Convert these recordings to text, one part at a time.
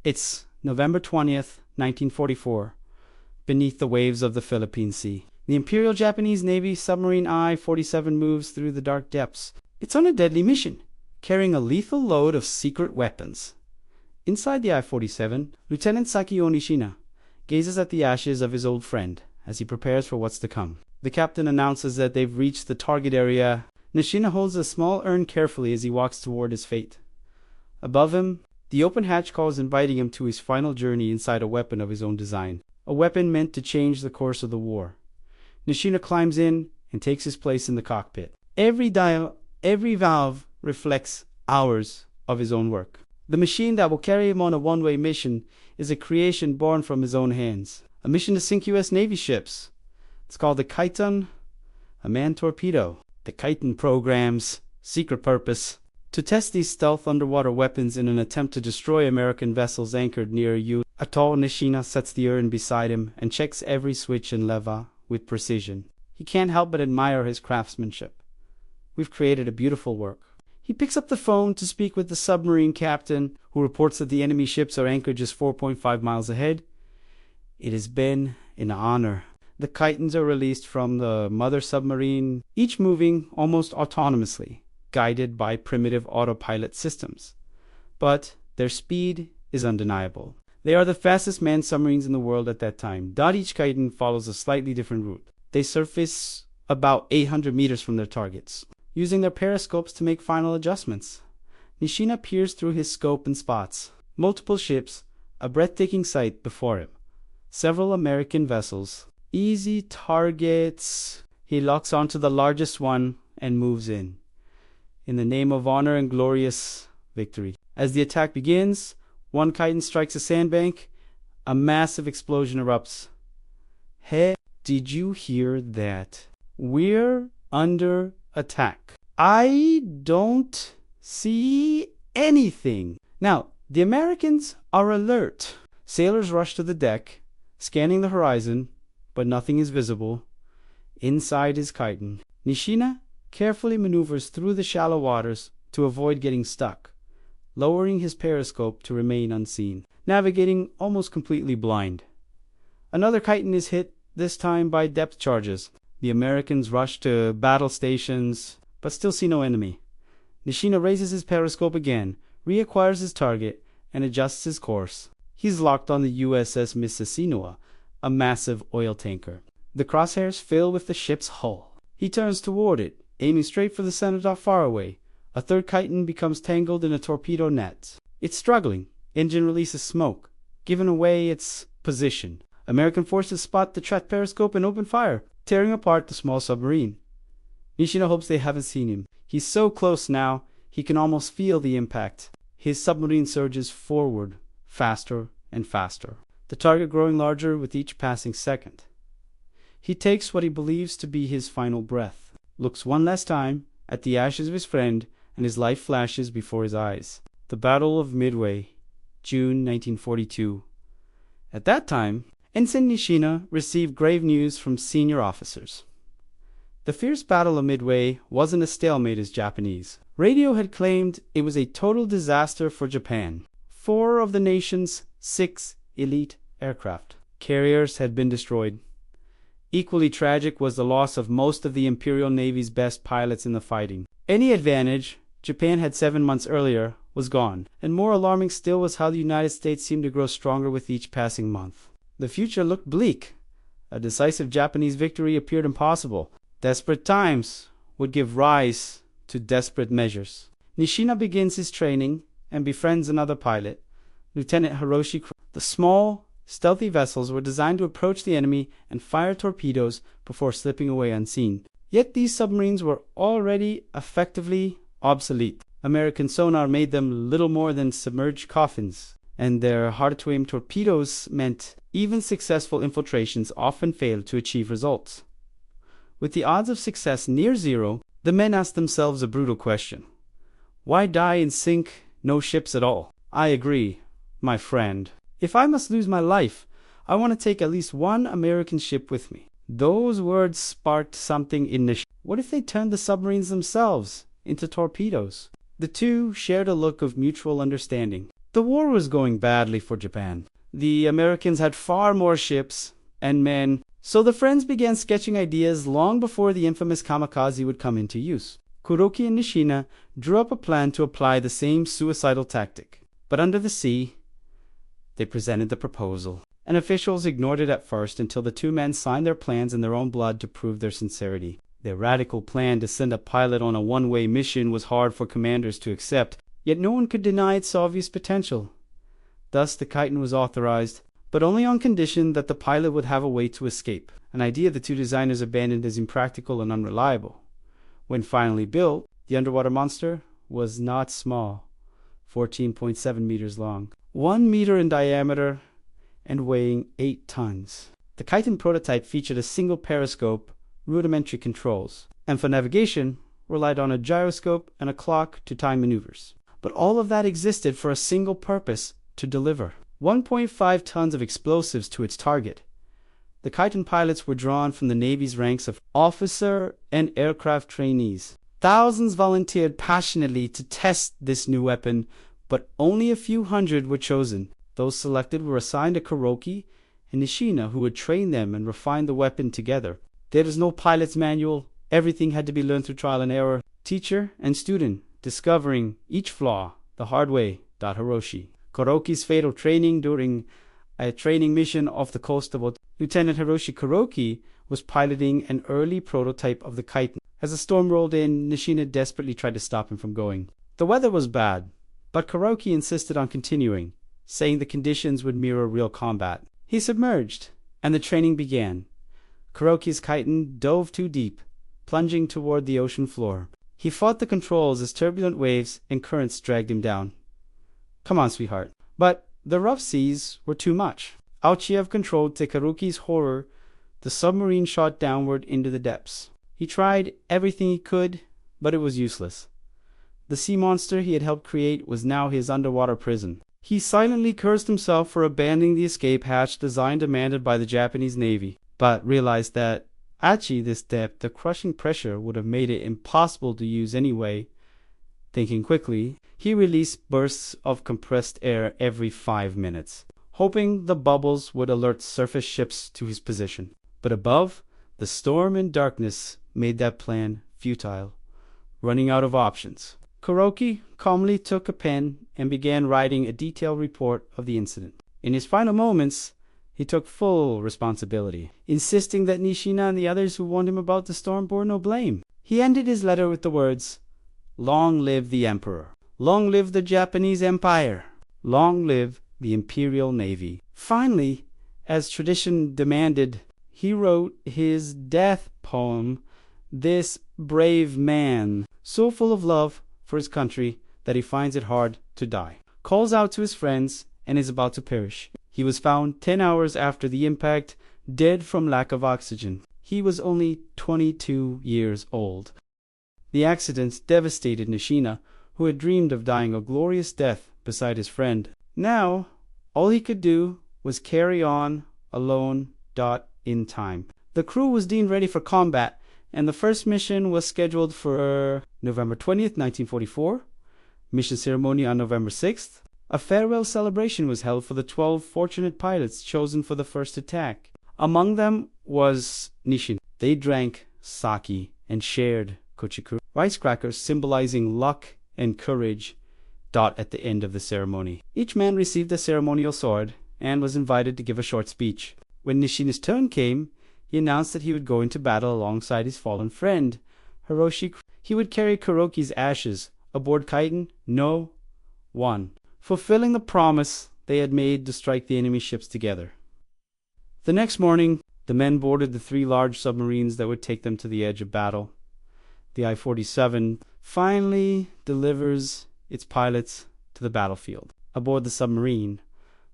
It's November 20th, 1944, beneath the waves of the Philippine Sea. The Imperial Japanese Navy submarine I-47 moves through the dark depths. It's on a deadly mission, carrying a lethal load of secret weapons. Inside the I-47, Lieutenant Sekio Nishina gazes at the ashes of his old friend as he prepares for what's to come. The captain announces that they've reached the target area. Nishina holds a small urn carefully as he walks toward his fate. Above him, the open hatch calls, inviting him to his final journey inside a weapon of his own design, a weapon meant to change the course of the war. Nishina climbs in and takes his place in the cockpit. Every dial, every valve reflects hours of his own work. The machine that will carry him on a one-way mission is a creation born from his own hands. A mission to sink U.S. Navy ships. It's called the Kaiten, a manned torpedo. The Kaiten program's secret purpose: to test these stealth underwater weapons in an attempt to destroy American vessels anchored near U. Atoll. Nishina sets the urn beside him and checks every switch and lever with precision. He can't help but admire his craftsmanship. We've created a beautiful work. He picks up the phone to speak with the submarine captain, who reports that the enemy ships are anchored just 4.5 miles ahead. It has been an honor. The Kaitens are released from the mother submarine, each moving almost autonomously, guided by primitive autopilot systems. But their speed is undeniable. They are the fastest manned submarines in the world at that time. Each Kaiten follows a slightly different route. They surface about 800 meters from their targets, using their periscopes to make final adjustments. Nishina peers through his scope and spots multiple ships, a breathtaking sight before him. Several American vessels. Easy targets. He locks onto the largest one and moves in the name of honor and glorious victory. As the attack begins, one Kaiten strikes a sandbank. A massive explosion erupts. Hey, did you hear that? We're under attack. I don't see anything. Now, the Americans are alert. Sailors rush to the deck, scanning the horizon, but nothing is visible. Inside his Kaiten, Nishina carefully maneuvers through the shallow waters to avoid getting stuck, lowering his periscope to remain unseen, navigating almost completely blind. Another Kaiten is hit, this time by depth charges. The Americans rush to battle stations, but still see no enemy. Nishina raises his periscope again, reacquires his target, and adjusts his course. He's locked on the USS Mississinewa, a massive oil tanker. The crosshairs fill with the ship's hull. He turns toward it, aiming straight for the center not far away. A third Kaiten becomes tangled in a torpedo net. It's struggling. Engine releases smoke, giving away its position. American forces spot the tracked periscope and open fire, tearing apart the small submarine. Nishina hopes they haven't seen him. He's so close now, he can almost feel the impact. His submarine surges forward, faster and faster, the target growing larger with each passing second. He takes what he believes to be his final breath, looks one last time at the ashes of his friend, and his life flashes before his eyes. The Battle of Midway, June 1942. At that time, Ensign Nishina received grave news from senior officers. The fierce Battle of Midway wasn't a stalemate as Japanese. Radio had claimed it was a total disaster for Japan. 4 of the nation's 6 elite aircraft carriers had been destroyed. Equally tragic was the loss of most of the Imperial Navy's best pilots in the fighting. Any advantage Japan had 7 months earlier was gone, and more alarming still was how the United States seemed to grow stronger with each passing month. The future looked bleak. A decisive Japanese victory appeared impossible. Desperate times would give rise to desperate measures. Nishina begins his training and befriends another pilot, Lieutenant Hiroshi Kuroki. The small, stealthy vessels were designed to approach the enemy and fire torpedoes before slipping away unseen. Yet these submarines were already effectively obsolete. American sonar made them little more than submerged coffins, and their hard-to-aim torpedoes meant even successful infiltrations often failed to achieve results. With the odds of success near zero, the men asked themselves a brutal question. Why die and sink no ships at all? I agree, my friend. If I must lose my life, I want to take at least one American ship with me. Those words sparked something in Nishina. What if they turned the submarines themselves into torpedoes? The two shared a look of mutual understanding. The war was going badly for Japan. The Americans had far more ships and men, so the friends began sketching ideas long before the infamous kamikaze would come into use. Kuroki and Nishina drew up a plan to apply the same suicidal tactic. But under the sea, they presented the proposal, and officials ignored it at first until the two men signed their plans in their own blood to prove their sincerity. Their radical plan to send a pilot on a one-way mission was hard for commanders to accept, yet no one could deny its obvious potential. Thus the Kaiten was authorized, but only on condition that the pilot would have a way to escape, an idea the two designers abandoned as impractical and unreliable. When finally built, the underwater monster was not small, 14.7 meters long, 1 meter in diameter, and weighing 8 tons. The Kaiten prototype featured a single periscope, rudimentary controls, and for navigation relied on a gyroscope and a clock to time maneuvers. But all of that existed for a single purpose: to deliver 1.5 tons of explosives to its target. The Kaiten pilots were drawn from the Navy's ranks of officer and aircraft trainees. Thousands volunteered passionately to test this new weapon, but only a few hundred were chosen. Those selected were assigned to Kuroki and Nishina, who would train them and refine the weapon together. There was no pilot's manual. Everything had to be learned through trial and error. Teacher and student discovering each flaw the hard way. Hiroshi Kuroki's fatal training during a training mission off the coast of Lieutenant Hiroshi Kuroki was piloting an early prototype of the Kaiten. As the storm rolled in, Nishina desperately tried to stop him from going. The weather was bad, but Kuroki insisted on continuing, saying the conditions would mirror real combat. He submerged, and the training began. Kuroki's Kaiten dove too deep, plunging toward the ocean floor. He fought the controls as turbulent waves and currents dragged him down. Come on, sweetheart. But the rough seas were too much. Alchiev controlled to Kuroki's horror. The submarine shot downward into the depths. He tried everything he could, but it was useless. The sea monster he had helped create was now his underwater prison. He silently cursed himself for abandoning the escape hatch design demanded by the Japanese Navy, but realized that at this depth the crushing pressure would have made it impossible to use anyway. Thinking quickly, he released bursts of compressed air every 5 minutes, hoping the bubbles would alert surface ships to his position. But above, the storm and darkness made that plan futile, running out of options. Kuroki calmly took a pen and began writing a detailed report of the incident. In his final moments, he took full responsibility, insisting that Nishina and the others who warned him about the storm bore no blame. He ended his letter with the words, "Long live the Emperor! Long live the Japanese Empire! Long live the Imperial Navy!" Finally, as tradition demanded, he wrote his death poem, "This Brave Man," so full of love for his country that he finds it hard to die, calls out to his friends, and is about to perish. He was found 10 hours after the impact, dead from lack of oxygen. He was only 22 years old. The accident devastated Nishina, who had dreamed of dying a glorious death beside his friend. Now, all he could do was carry on alone. In time. The crew was deemed ready for combat, and the first mission was scheduled for November 20th, 1944. Mission ceremony on November 6th. A farewell celebration was held for the 12 fortunate pilots chosen for the first attack. Among them was Nishina. They drank sake and shared kochiku, rice crackers symbolizing luck and courage. At the end of the ceremony, each man received a ceremonial sword and was invited to give a short speech. When Nishina's turn came, he announced that he would go into battle alongside his fallen friend, Hiroshi. He would carry Kuroki's ashes aboard Kaiten No. 1, fulfilling the promise they had made to strike the enemy ships together. The next morning, the men boarded the 3 large submarines that would take them to the edge of battle. The I-47 finally delivers its pilots to the battlefield. Aboard the submarine,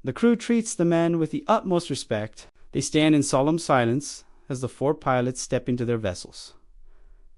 the crew treats the men with the utmost respect. They stand in solemn silence as the 4 pilots step into their vessels.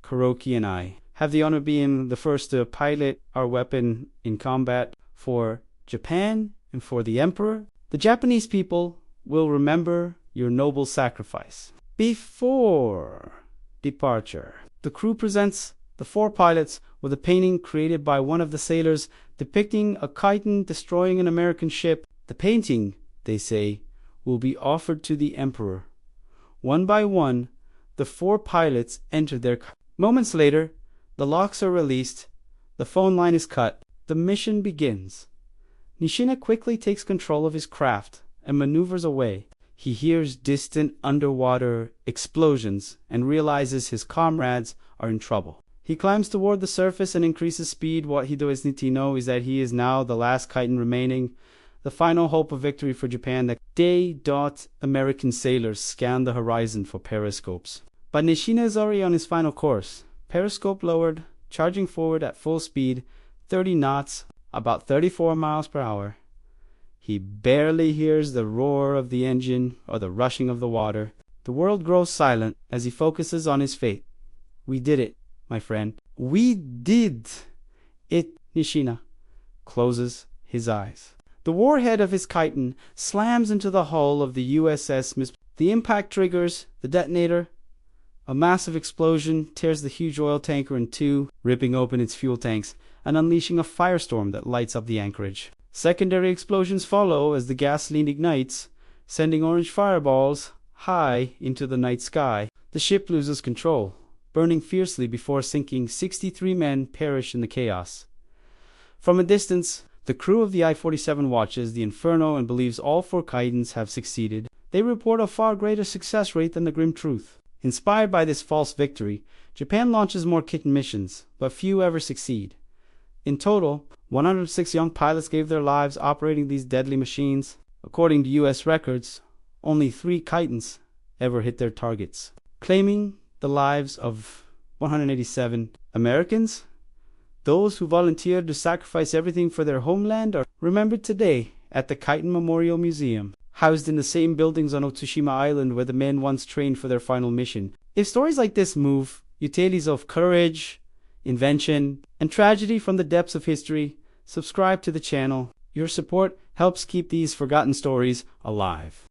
Kuroki and I have the honor of being the first to pilot our weapon in combat for Japan and for the Emperor. The Japanese people will remember your noble sacrifice. Before departure, the crew presents the 4 pilots with a painting created by one of the sailors depicting a Kaiten destroying an American ship. The painting, they say, will be offered to the Emperor. One by one, the 4 pilots enter their Moments later, the locks are released, the phone line is cut, the mission begins. Nishina quickly takes control of his craft and maneuvers away. He hears distant underwater explosions and realizes his comrades are in trouble. He climbs toward the surface and increases speed. What he does need to know is that he is now the last Kaiten remaining, the final hope of victory for Japan. American sailors scan the horizon for periscopes. But Nishina is already on his final course. Periscope lowered, charging forward at full speed, 30 knots, about 34 miles per hour. He barely hears the roar of the engine or the rushing of the water. The world grows silent as he focuses on his fate. We did it, my friend. We did it. Nishina closes his eyes. The warhead of his Kaiten slams into the hull of the USS Mississinewa. The impact triggers the detonator. A massive explosion tears the huge oil tanker in two, ripping open its fuel tanks and unleashing a firestorm that lights up the anchorage. Secondary explosions follow as the gasoline ignites, sending orange fireballs high into the night sky. The ship loses control, burning fiercely before sinking. 63 men perish in the chaos. From a distance, the crew of the I-47 watches the inferno and believes all 4 Kaitens have succeeded. They report a far greater success rate than the grim truth. Inspired by this false victory, Japan launches more Kaiten missions, but few ever succeed. In total, 106 young pilots gave their lives operating these deadly machines. According to U.S. records, only 3 Kaitens ever hit their targets. Claiming the lives of 187 Americans, those who volunteered to sacrifice everything for their homeland are remembered today at the Kaiten Memorial Museum, housed in the same buildings on Otsushima Island where the men once trained for their final mission. If stories like this move you tales of courage, invention, and tragedy from the depths of history, subscribe to the channel. Your support helps keep these forgotten stories alive.